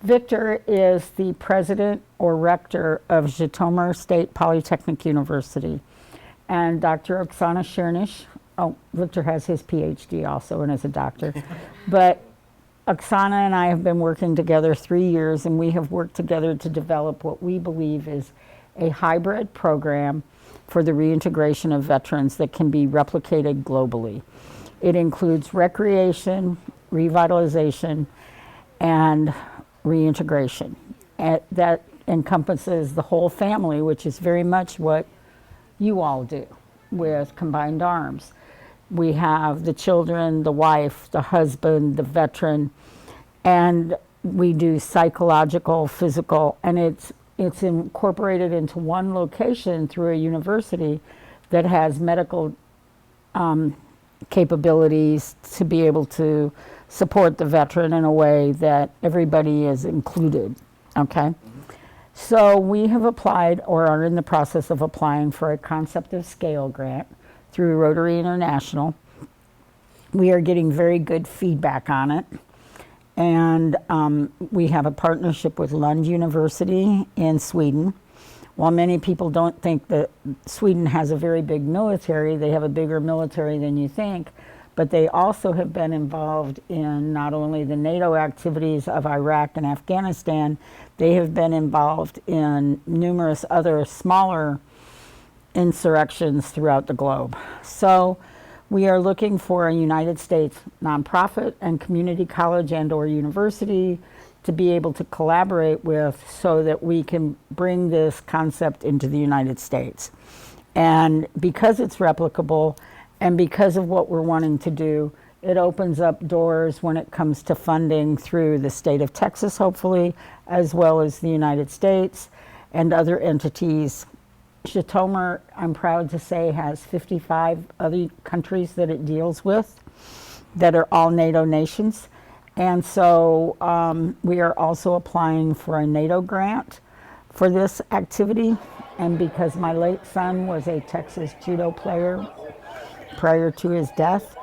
Victor is the president or rector of Zhytomyr State Polytechnic University. And Dr. Oksana Chernish, Victor has his PhD also and is a doctor. But Oksana and I have been working together 3 years, and we have worked together to develop what we believe is a hybrid program for the reintegration of veterans that can be replicated globally. It includes recreation, revitalization, and reintegration. That encompasses the whole family, which is very much what you all do with Combined Arms. We have the children, the wife, the husband, the veteran, and we do psychological, physical, and it's incorporated into one location through a university that has medical capabilities to be able to support the veteran in a way that everybody is included, okay? So we have applied, or are in the process of applying, for a Concept of Scale grant through Rotary International. We are getting very good feedback on it. And we have a partnership with Lund University in Sweden. While many people don't think that Sweden has a very big military, they have a bigger military than you think, but they also have been involved in not only the NATO activities of Iraq and Afghanistan, they have been involved in numerous other smaller insurrections throughout the globe. So we are looking for a United States nonprofit and community college and or university to be able to collaborate with so that we can bring this concept into the United States. And because it's replicable, and because of what we're wanting to do, it opens up doors when it comes to funding through the state of Texas, hopefully, as well as the United States and other entities. Zhytomyr, I'm proud to say, has 55 other countries that it deals with that are all NATO nations. And so we are also applying for a NATO grant for this activity. And because my late son was a Texas judo player prior to his death,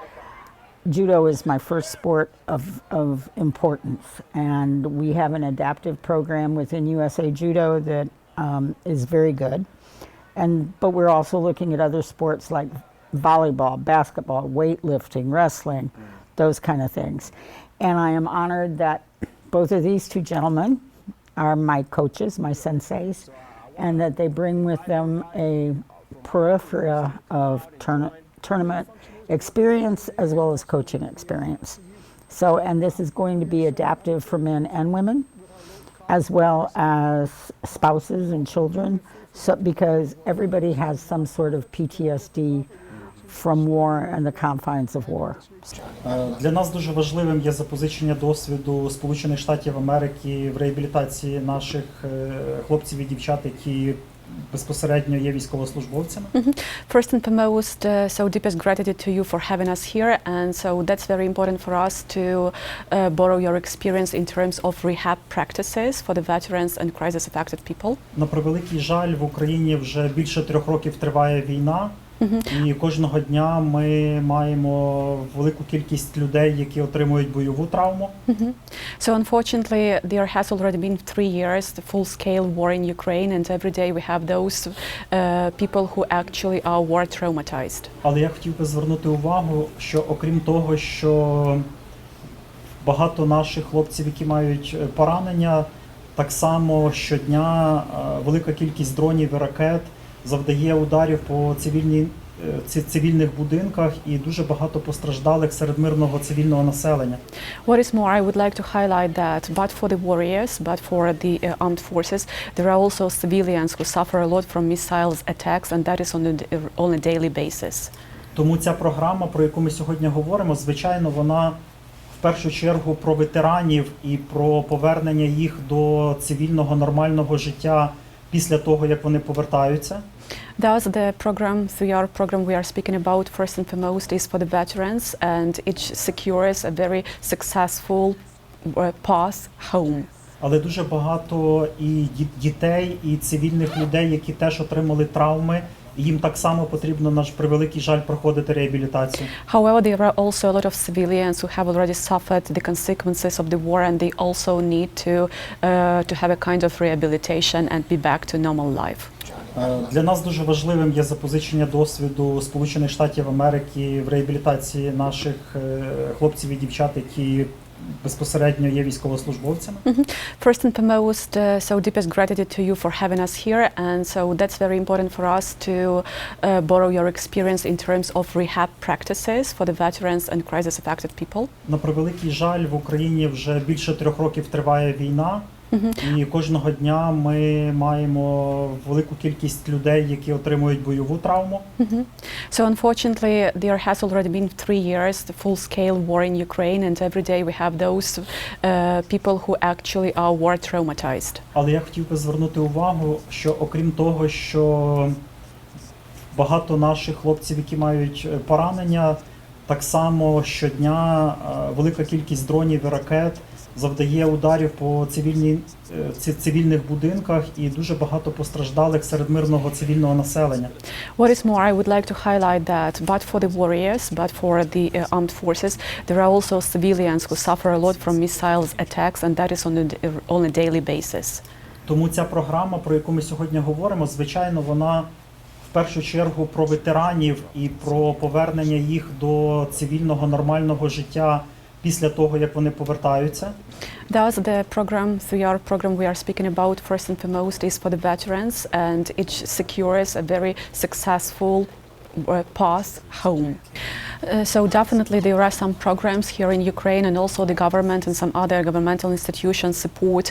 judo is my first sport of importance. And we have an adaptive program within USA Judo that is very good. But we're also looking at other sports like volleyball, basketball, weightlifting, wrestling, those kind of things. And I am honored that both of these two gentlemen are my coaches, my senseis, and that they bring with them a periphery of tournament experience as well as coaching experience. So, and this is going to be adaptive for men and women, as well as spouses and children, so, because everybody has some sort of PTSD from war and the confines of war. Для нас дуже важливим є запозичення досвіду Сполучених Штатів Америки в реабілітації наших хлопців і дівчат, які безпосередньо є військовослужбовцями. First and foremost, so deepest gratitude to you for having us here, and so that's very important for us to borrow your experience in terms of rehab practices for the veterans and crisis-affected people. На превеликий жаль, в Україні вже більше 3 років триває війна. І кожного дня ми маємо велику кількість людей, які отримують бойову травму. So unfortunately, there has already been 3 years the full-scale war in Ukraine, and every day we have those people who actually are war traumatized. Але я хотів би звернути увагу, що окрім того, що багато наших хлопців, які мають поранення, так само щодня велика кількість дронів і ракет завдає ударів по цивільних будинках, і дуже багато постраждалих серед мирного цивільного населення. What is more, I would like to highlight that but for the warriors, but for the armed forces, there are also civilians who suffer a lot from missiles attacks, and that is on a daily basis. Тому ця програма, про яку ми сьогодні говоримо, звичайно, вона в першу чергу про ветеранів і про повернення їх до цивільного нормального життя після того, як вони повертаються. Thus, the program, 3-year program we are speaking about, first and foremost, is for the veterans, and it secures a very successful path home. Але дуже багато і дітей, і цивільних людей, які теж отримали травми, Їм так само потрібно, наш превеликий жаль, проходити реабілітацію. However, there are also a lot of civilians who have already suffered the consequences of the war, and they also need to have a kind of rehabilitation and be back to normal life. Для нас дуже важливим є запозичення досвіду Сполучених Штатів Америки в реабілітації наших хлопців і дівчат, які безпосередньо є військовослужбовцями. First and foremost, so deepest gratitude to you for having us here, and so that's very important for us to borrow your experience in terms of rehab practices for the veterans and crisis-affected people. На превеликий жаль, в Україні вже більше 3 років триває війна, і кожного дня ми маємо велику кількість людей, які отримують бойову травму. So unfortunately, there has already been 3 years the full-scale war in Ukraine, and every day we have those people who actually are war traumatized. Але я хотів би звернути увагу, що окрім того, що багато наших хлопців, які мають поранення, так само щодня велика кількість дронів і ракет завдає ударів по цивільних будинках, і дуже багато постраждалих серед мирного цивільного населення. What is more, I would like to highlight that, but for the warriors, but for the armed forces, there are also civilians who suffer a lot from missiles attacks, and that is on a daily basis. Тому ця програма, про яку ми сьогодні говоримо, звичайно, вона в першу чергу про ветеранів і про повернення їх до цивільного нормального життя після того, як вони повертаються. Thus, the program, 3-year program we are speaking about, first and foremost, is for the veterans, and it secures a very successful path home. So definitely there are some programs here in Ukraine, and also the government and some other governmental institutions support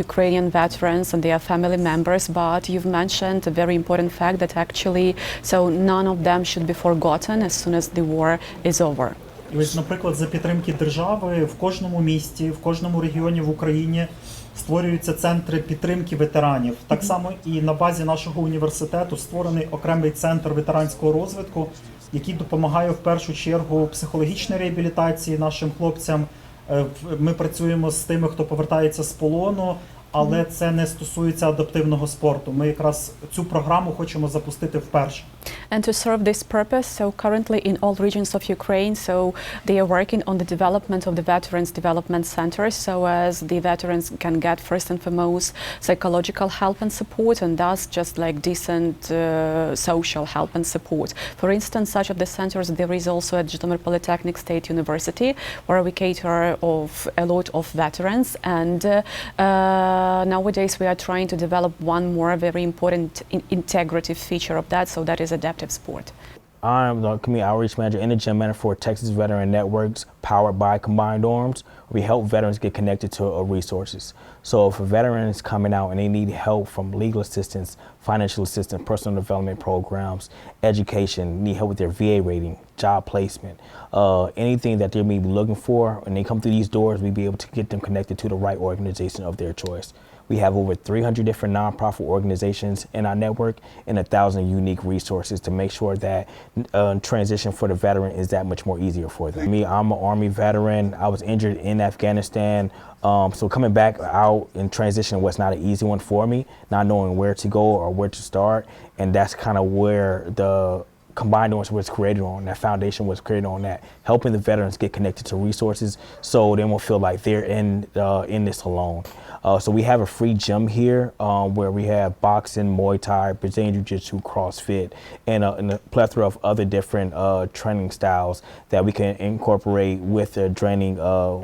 Ukrainian veterans and their family members, but you've mentioned a very important fact that actually, so none of them should be forgotten as soon as the war is over. І ось, наприклад, за підтримки держави в кожному місті, в кожному регіоні в Україні створюються центри підтримки ветеранів. Так само і на базі нашого університету створений окремий центр ветеранського розвитку, який допомагає в першу чергу психологічній реабілітації нашим хлопцям. Ми працюємо з тими, хто повертається з полону, але це не стосується адаптивного спорту. Ми якраз цю програму хочемо запустити вперше. And to serve this purpose, so currently in all regions of Ukraine, so they are working on the development of the Veterans Development Centers, so as the veterans can get first and foremost psychological help and support, and thus just like decent social help and support. For instance, such of the centers, there is also at Zhytomyr Polytechnic State University, where we cater of a lot of veterans, and nowadays we are trying to develop one more very important integrative feature of that, so that is adaptive sport. I'm the Community Outreach Manager and the Gym Manager for Texas Veteran Networks, powered by Combined Arms. We help veterans get connected to resources. So if a veteran is coming out and they need help from legal assistance, financial assistance, personal development programs, education, need help with their VA rating, job placement, anything that they may be looking for, and they come through these doors, we'll be able to get them connected to the right organization of their choice. We have over 300 different nonprofit organizations in our network and 1,000 unique resources to make sure that transition for the veteran is that much more easier for them. Me, I'm an Army veteran. I was injured in Afghanistan. So coming back out and transition was not an easy one for me, not knowing where to go or where to start. And that's kind of where the Combined Arms was created on, that foundation was created on that, helping the veterans get connected to resources so they won't feel like they're in this alone. So we have a free gym here where we have boxing, Muay Thai, Brazilian Jiu-Jitsu, CrossFit, and a plethora of other different training styles that we can incorporate with the training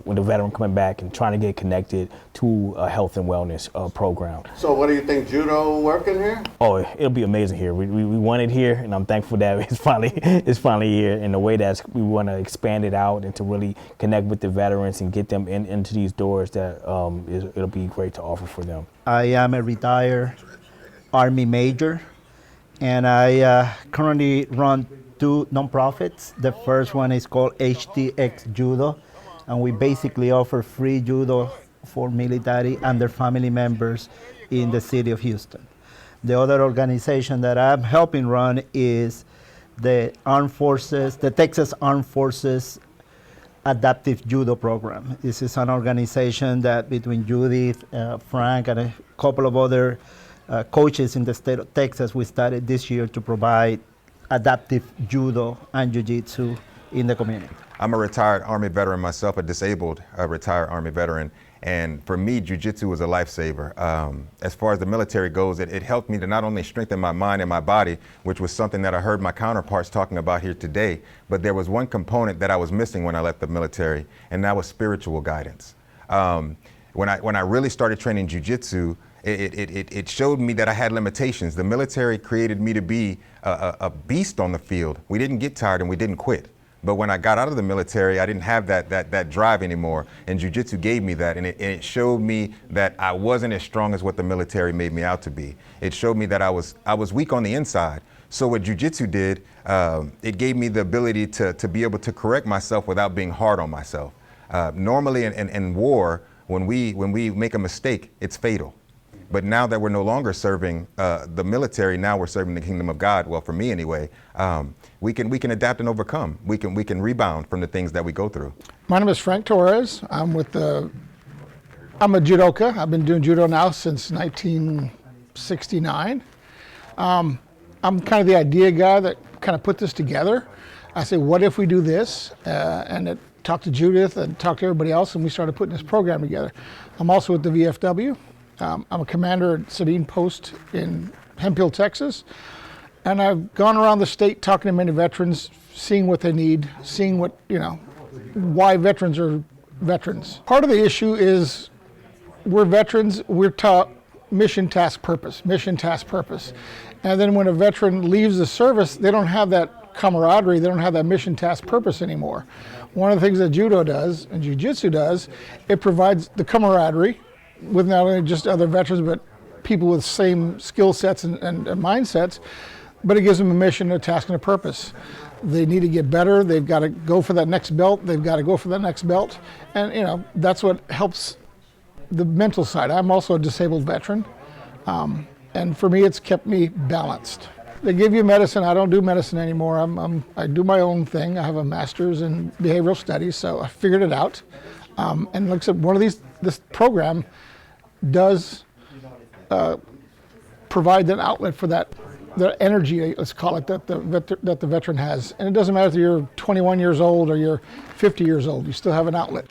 when the veteran coming back and trying to get connected to a health and wellness program. So what do you think, judo working here? Oh, it'll be amazing here. We want it here, and I'm thankful that it's finally here in a way that we want to expand it out and to really connect with the veterans and get them into these doors that it'll be great to offer for them. I am a retired Army major, and I currently run 2 nonprofits. The first one is called HTX Judo, and we basically offer free judo for military and their family members in the city of Houston. The other organization that I'm helping run is the Armed Forces, the Texas Armed Forces Adaptive Judo Program. This is an organization that between Judith, Frank, and a couple of other coaches in the state of Texas, we started this year to provide adaptive judo and jiu-jitsu in the community. I'm a retired Army veteran myself, a disabled retired Army veteran. And for me, jiu-jitsu was a lifesaver. As far as the military goes, it helped me to not only strengthen my mind and my body, which was something that I heard my counterparts talking about here today, but there was one component that I was missing when I left the military, and that was spiritual guidance. When I really started training jiu-jitsu, it showed me that I had limitations. The military created me to be a beast on the field. We didn't get tired and we didn't quit. But when I got out of the military, I didn't have that drive anymore. And jiu-jitsu gave me that. And it showed me that I wasn't as strong as what the military made me out to be. It showed me that I was weak on the inside. So what jiu-jitsu did, it gave me the ability to be able to correct myself without being hard on myself. Normally in war, when we make a mistake, it's fatal. But now that we're no longer serving the military, now we're serving the kingdom of God. Well, for me anyway, we can adapt and overcome. We can rebound from the things that we go through. My name is Frank Torres. I'm a judoka. I've been doing judo now since 1969. I'm kind of the idea guy that kind of put this together. I said, what if we do this? And it talked to Judith and talked to everybody else, and we started putting this program together. I'm also with the VFW. I'm a commander at Sabine Post in Hemphill, Texas. And I've gone around the state talking to many veterans, seeing what they need, seeing what, why veterans are veterans. Part of the issue is we're veterans, we're taught mission, task, purpose. And then when a veteran leaves the service, they don't have that camaraderie, they don't have that mission, task, purpose anymore. One of the things that judo does and jiu-jitsu does, it provides the camaraderie with not only just other veterans, but people with same skill sets and mindsets, but it gives them a mission, a task, and a purpose. They need to get better, they've got to go for that next belt, and that's what helps the mental side. I'm also a disabled veteran, and for me it's kept me balanced. They give you medicine. I don't do medicine anymore. I do my own thing. I have a master's in behavioral studies, so I figured it out. And like I said, this program does provide an outlet for the energy, let's call it, that the veteran has. And it doesn't matter if you're 21 years old or you're 50 years old, you still have an outlet.